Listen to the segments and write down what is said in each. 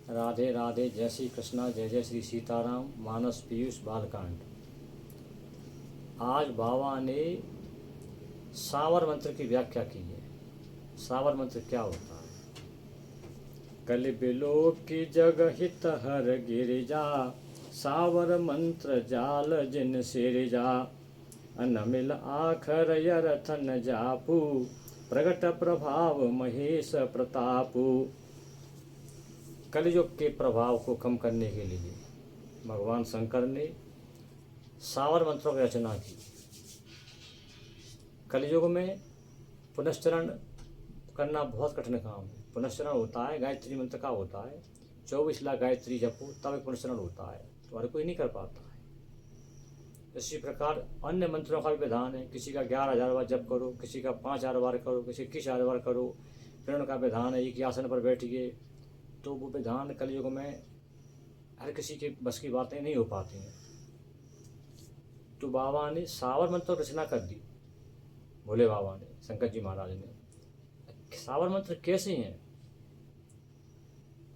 राधे राधे, जय श्री कृष्णा, जय जय श्री सीताराम। मानस पीयूष बालकांड। आज बाबा ने सावर मंत्र की व्याख्या की है। सावर मंत्र क्या होता है? कल बिलो की जग हित हर गिरिजा, सावर मंत्र जाल जिन सिरजा। अनमिल आखर यरथन जापू, प्रगट प्रभाव महेश प्रतापू। कलयुग के प्रभाव को कम करने के लिए भगवान शंकर ने सावर मंत्रों की रचना की। कलयुग में पुनश्चरण करना बहुत कठिन काम है। पुनश्चरण होता है, गायत्री मंत्र का होता है, 24 लाख गायत्री जपो तब एक पुनश्चरण होता है, तो हर कोई नहीं कर पाता है। इसी प्रकार अन्य मंत्रों का भी विधान है। किसी का 11,000 बार जप करो, किसी का 5,000 बार करो, किसी 21,000 बार करो। फिर उनका विधान है एक ही आसन पर बैठिए। तो वो विधान कलयुग में हर किसी के बस की बातें नहीं हो पाती हैं। तो बाबा ने सावर मंत्र रचना कर दी। भोले बाबा ने, शंकर जी महाराज ने। सावर मंत्र कैसे हैं?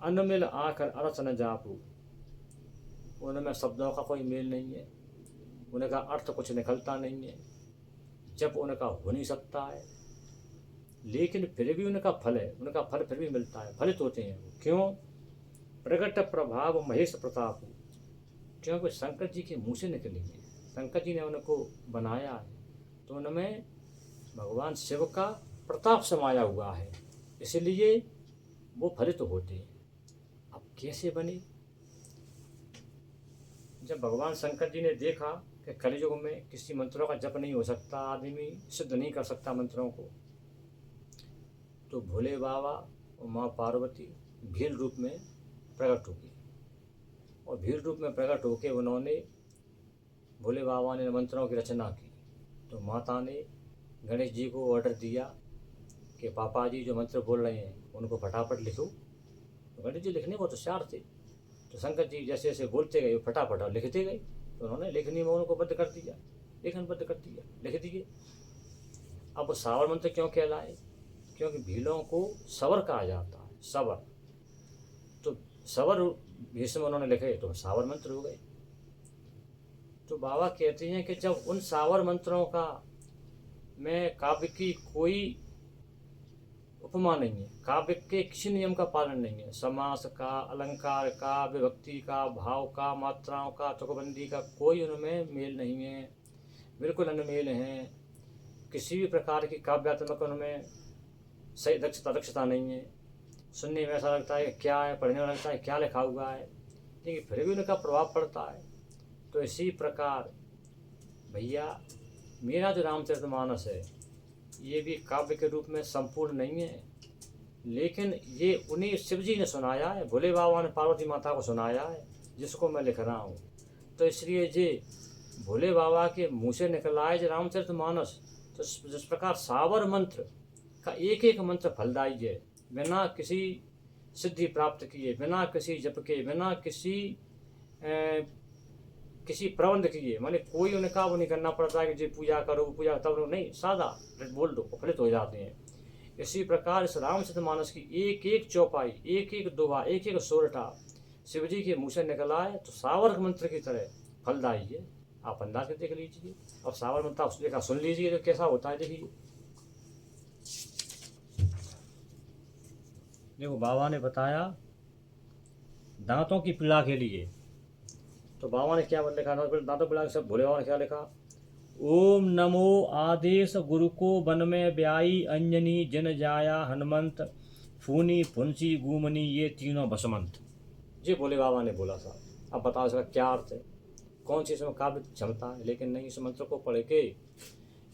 अनमिल आकर अरस न जापू। उनमें शब्दों का कोई मेल नहीं है, उनका अर्थ कुछ निकलता नहीं है, जब उनका हो नहीं सकता है, लेकिन फिर भी उनका फल है, उनका फल फिर भी मिलता है, फलित होते हैं वो। क्यों? प्रगट प्रभाव महेश प्रताप। क्योंकि शंकर जी के मुँह से निकले हैं, शंकर जी ने उनको बनाया है, तो उनमें भगवान शिव का प्रताप समाया हुआ है, इसलिए वो फलित होते हैं। अब कैसे बने? जब भगवान शंकर जी ने देखा कि कलयुग में किसी मंत्रों का जप नहीं हो सकता, आदमी सिद्ध नहीं कर सकता मंत्रों को, तो भोले बाबा और माँ पार्वती भील रूप में प्रकट हो गई। और भील रूप में प्रकट होकर उन्होंने, भोले बाबा ने मंत्रों की रचना की। तो माता ने गणेश जी को ऑर्डर दिया कि पापा जी जो मंत्र बोल रहे हैं उनको फटाफट लिखो। तो गणेश जी लिखने में बहुत होशियार थे, तो शंकर जी जैसे जैसे बोलते गए वो फटाफट लिखते गए। तो उन्होंने लिखने में उनको बंद कर दिया, लेखन बंद कर दिया, लिख दिए। अब वो सावर मंत्र क्यों कहलाए? क्योंकि भीलों को सवर कहा जाता है, सवर। तो सवर भीष्म उन्होंने लिखे तो सावर मंत्र हो गए। तो बाबा कहते हैं कि जब उन सावर मंत्रों का में काव्य की कोई उपमा नहीं है, काव्य के किसी नियम का पालन नहीं है, समास का, अलंकार का, विभक्ति का, भाव का, मात्राओं का, तुकबंदी का कोई उनमें मेल नहीं है, बिल्कुल अनमेल हैं। किसी भी प्रकार की काव्यात्मक उनमें सही दक्षता नहीं है। सुनने में ऐसा लगता है कि क्या है, पढ़ने में लगता है क्या लिखा हुआ है, लेकिन फिर भी उनका प्रभाव पड़ता है। तो इसी प्रकार भैया मेरा जो रामचरितमानस है ये भी काव्य के रूप में संपूर्ण नहीं है, लेकिन ये उन्हीं शिव जी ने सुनाया है, भोले बाबा ने पार्वती माता को सुनाया है, जिसको मैं लिख रहा हूँ। तो इसलिए जे भोले बाबा के मुँह से निकला है जो रामचरितमानस, तो जिस प्रकार सावर मंत्र का एक एक मंत्र फलदायी है, बिना किसी सिद्धि प्राप्त किए, बिना किसी जप के, बिना किसी प्रबंध किए, माने कोई उनका वो नहीं करना पड़ता है कि जी पूजा करो, पूजा तब नहीं, सादा बोल दो फलित हो जाते हैं। इसी प्रकार इस रामचरितमानस की एक एक चौपाई, एक एक दोहा, एक एक सोरठा शिव जी के मुँह से निकला है, तो सावर मंत्र की तरह फलदायी है। आप अंदाज के देख लीजिए और सावर मंत्र आप देखा सुन लीजिए तो कैसा होता है। देखिए देखो बाबा ने बताया दांतों की पीड़ा के लिए, तो बाबा ने क्या लिखा? दांतों पीड़ा के सब भोले बाबा ने क्या लिखा? ओम नमो आदेश गुरु को वन में ब्याई, अंजनी जन जाया हनुमंत, फूनी फुंसी गुमनी ये तीनों बसमंत। ये भोले बाबा ने बोला था। अब बताओ इसका क्या अर्थ है? कौन सी इसमें काव्य क्षमता है? लेकिन नहीं, इस मंत्र को पढ़ के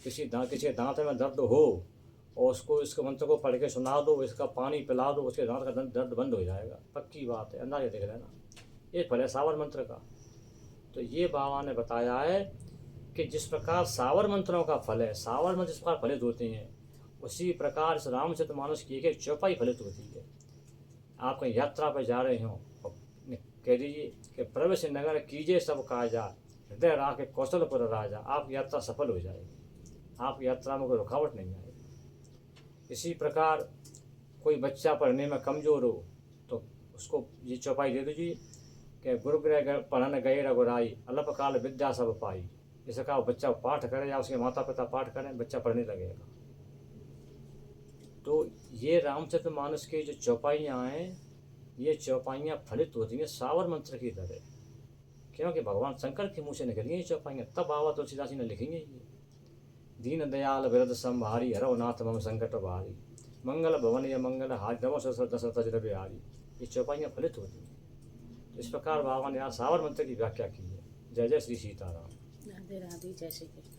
किसी दांत में दर्द हो और उसको इस मंत्र को पढ़ के सुना दो, इसका पानी पिला दो, उसके दांत का दर्द बंद हो जाएगा। पक्की बात है, अंदाजा देख लेना। ये फल है सावर मंत्र का। तो ये बाबा ने बताया है कि जिस प्रकार सावर मंत्रों का फल है, सावर मंत्र जिस प्रकार फलित होते हैं, उसी प्रकार इस रामचरितमानस की एक चौपाई फलित होती है। आप कहीं यात्रा पर जा रहे हो, कह दीजिए कि प्रवेश नगर कीजिए सब काजा, हृदय राह के कौशलपुर राजा। आपकी यात्रा सफल हो जाएगी, आपकी यात्रा में कोई रुकावट नहीं आएगी। इसी प्रकार कोई बच्चा पढ़ने में कमज़ोर हो तो उसको ये चौपाई दे दीजिए कि गुरु गृह पढ़न गए रघुराई, अल्प काल विद्या सब पाई। जैसे कहा बच्चा पाठ करे या उसके माता पिता पाठ करें, बच्चा पढ़ने लगेगा। तो ये रामचरितमानस की जो चौपाइयाँ हैं, ये चौपाइयाँ फलित होती हैं सावर मंत्र की तरह, क्योंकि भगवान शंकर के मुँह से निकली हैं ये चौपाइयाँ। तब बाबा तुलसीदास जी ने लिखी हैं ये। दीन दयाल बिरद संभारी, हरौ नाथ मम संकट भारी, मंगल भवन या मंगल हाथ नमो दशरथ अजर बिहारी। ये चौपाइयाँ फलित होती हैं। इस प्रकार बाबा ने यहाँ सावर मंत्र की व्याख्या की है। जय जय श्री सीताराम। राधे राधे, जय श्री कृष्ण।